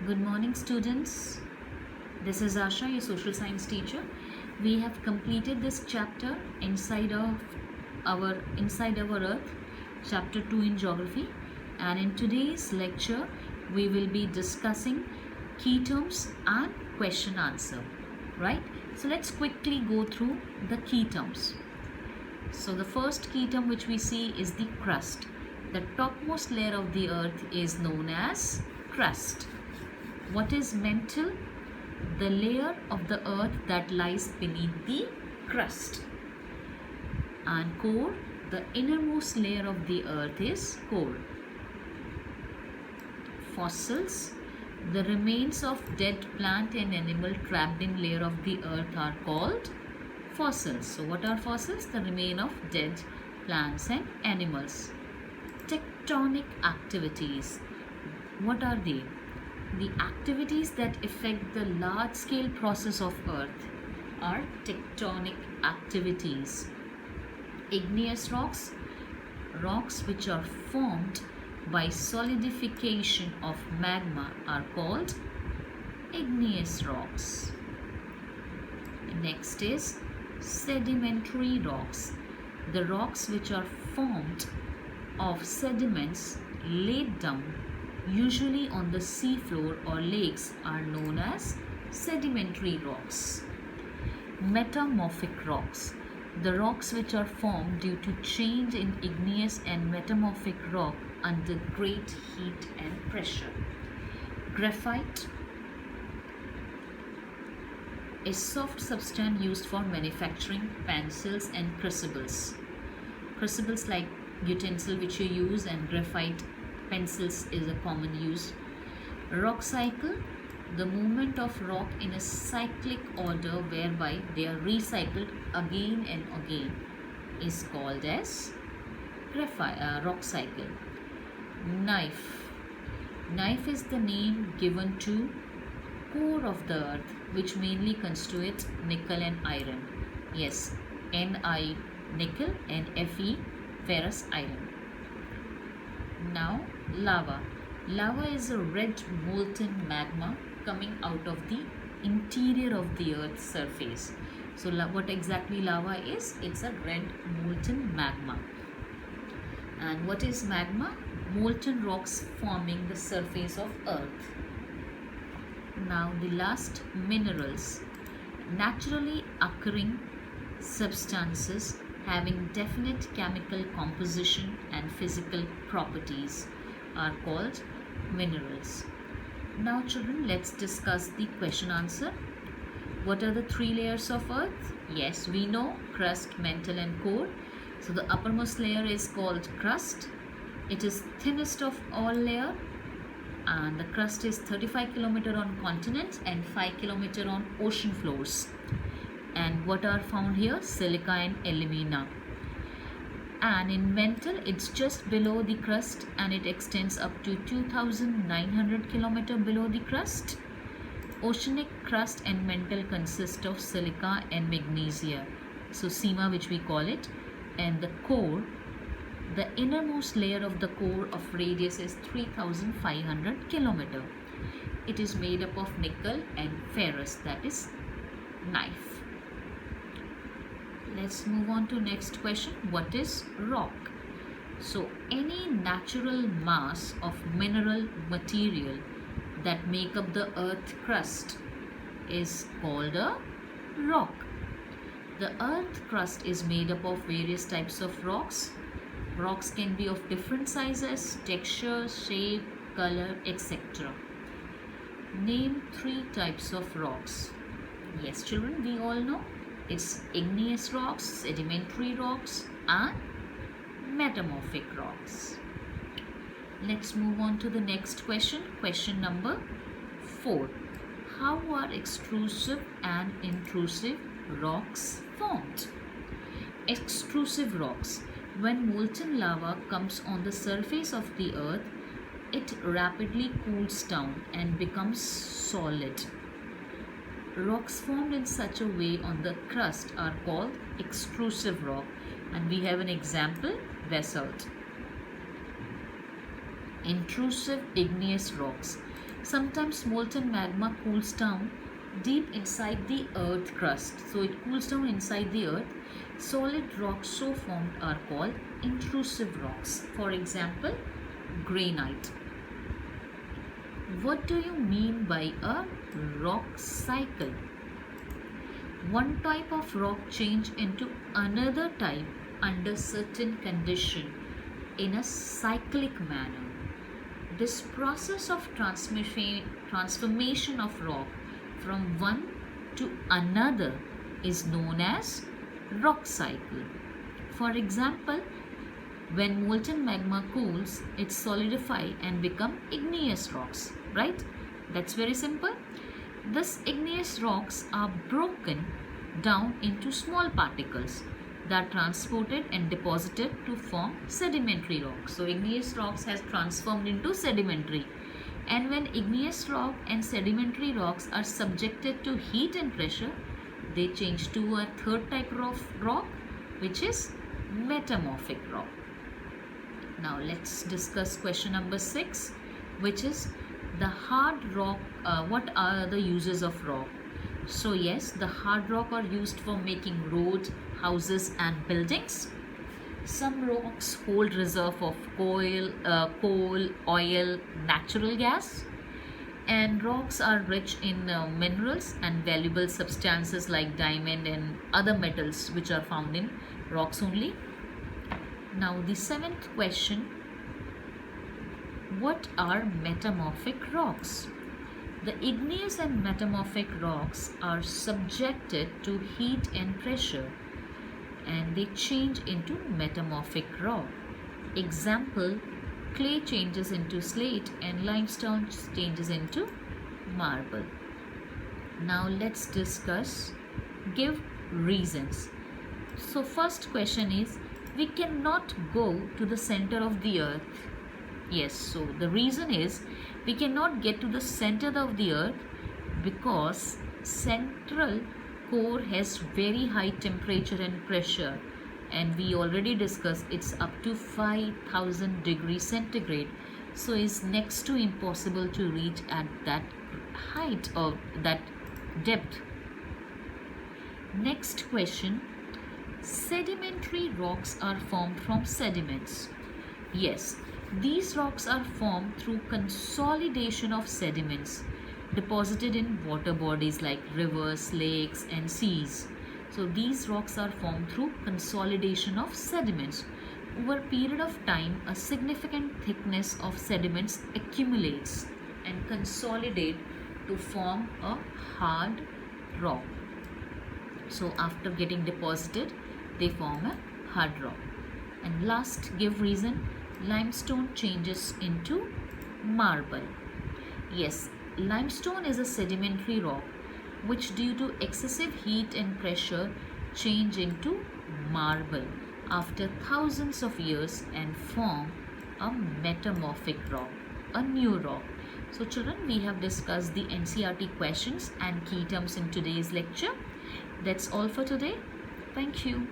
Good morning, students. This is Asha, your social science teacher. We have completed this chapter inside our Earth, chapter 2 in geography, and in today's lecture we will be discussing key terms and question answer. Right? So let's quickly go through the key terms. So the first key term which we see is the crust. The topmost layer of the earth is known as crust. What is mantle? The layer of the earth that lies beneath the crust. And core, the innermost layer of the earth is core. Fossils, the remains of dead plant and animal trapped in layer of the earth are called fossils. So what are fossils? The remain of dead plants and animals. Tectonic activities, what are they? The activities that affect the large-scale process of earth are tectonic activities. Igneous rocks, rocks which are formed by solidification of magma are called igneous rocks. Next is sedimentary rocks. The rocks which are formed of sediments laid down usually on the sea floor or lakes are known as sedimentary rocks. Metamorphic rocks, the rocks which are formed due to change in igneous and metamorphic rock under great heat and pressure. Graphite, a soft substance used for manufacturing pencils and crucibles. Crucibles like utensil which you use, and graphite pencils is a common use. Rock cycle, the movement of rock in a cyclic order whereby they are recycled again and again is called as rock cycle. Knife, knife is the name given to core of the earth which mainly constitutes nickel and iron. Yes, Ni nickel and Fe ferrous iron. Now lava. Lava is a red molten magma coming out of the interior of the earth's surface. So what exactly lava is? It's a red molten magma. And what is magma? Molten rocks forming the surface of earth. Now the last, minerals. Naturally occurring substances having definite chemical composition and physical properties are called minerals. Now children, let's discuss the question answer. What are the three layers of earth? Yes, we know crust, mantle and core. So the uppermost layer is called crust. It is thinnest of all layer, and the crust is 35 km on continents and 5 km on ocean floors. And what are found here? Silica and alumina. And in mantle, it's just below the crust and it extends up to 2,900 km below the crust. Oceanic crust and mantle consist of silica and magnesia, so sima which we call it. And the core, the innermost layer of the core of radius is 3,500 km. It is made up of nickel and ferrous, that is knife. Let's move on to next question. What is rock? So any natural mass of mineral material that make up the earth crust is called a rock. The earth crust is made up of various types of rocks. Rocks can be of different sizes, texture, shape, color, etc. Name three types of rocks. Yes children, we all know. It's igneous rocks, sedimentary rocks and metamorphic rocks. Let's move on to the next question. Question number 4. How are extrusive and intrusive rocks formed? Extrusive rocks. When molten lava comes on the surface of the earth, it rapidly cools down and becomes solid. Rocks formed in such a way on the crust are called extrusive rock, and we have an example, basalt. Intrusive igneous rocks. Sometimes molten magma cools down deep inside the earth crust. So it cools down inside the earth. Solid rocks so formed are called intrusive rocks. For example, granite. What do you mean by a rock cycle? One type of rock change into another type under certain condition in a cyclic manner. This process of transformation of rock from one to another is known as rock cycle. For example, when molten magma cools, it solidifies and become igneous rocks, right? That's very simple. These igneous rocks are broken down into small particles that are transported and deposited to form sedimentary rocks. So igneous rocks has transformed into sedimentary. And when igneous rock and sedimentary rocks are subjected to heat and pressure, they change to a third type of rock, which is metamorphic rock. Now let's discuss question number 6, which is the hard rock. What are the uses of rock? So yes, the hard rock are used for making roads, houses and buildings. Some rocks hold reserve of coal, oil, natural gas. And rocks are rich in minerals and valuable substances like diamond and other metals which are found in rocks only. Now the 7th question, what are metamorphic rocks? The igneous and metamorphic rocks are subjected to heat and pressure and they change into metamorphic rock. Example, clay changes into slate and limestone changes into marble. Now let's discuss, give reasons. So first question is, we cannot go to the center of the earth. Yes, so the reason is we cannot get to the center of the earth because central core has very high temperature and pressure, and we already discussed it's up to 5000 degrees centigrade. So it's next to impossible to reach at that height or that depth. Next question, sedimentary rocks are formed from sediments. Yes, these rocks are formed through consolidation of sediments deposited in water bodies like rivers, lakes and seas. So these rocks are formed through consolidation of sediments. Over a period of time, a significant thickness of sediments accumulates and consolidate to form a hard rock. So after getting deposited, they form a hard rock. And last, give reason, limestone changes into marble. Yes, limestone is a sedimentary rock which due to excessive heat and pressure change into marble after thousands of years and form a metamorphic rock, a new rock. So children, we have discussed the NCERT questions and key terms in today's lecture. That's all for today. Thank you.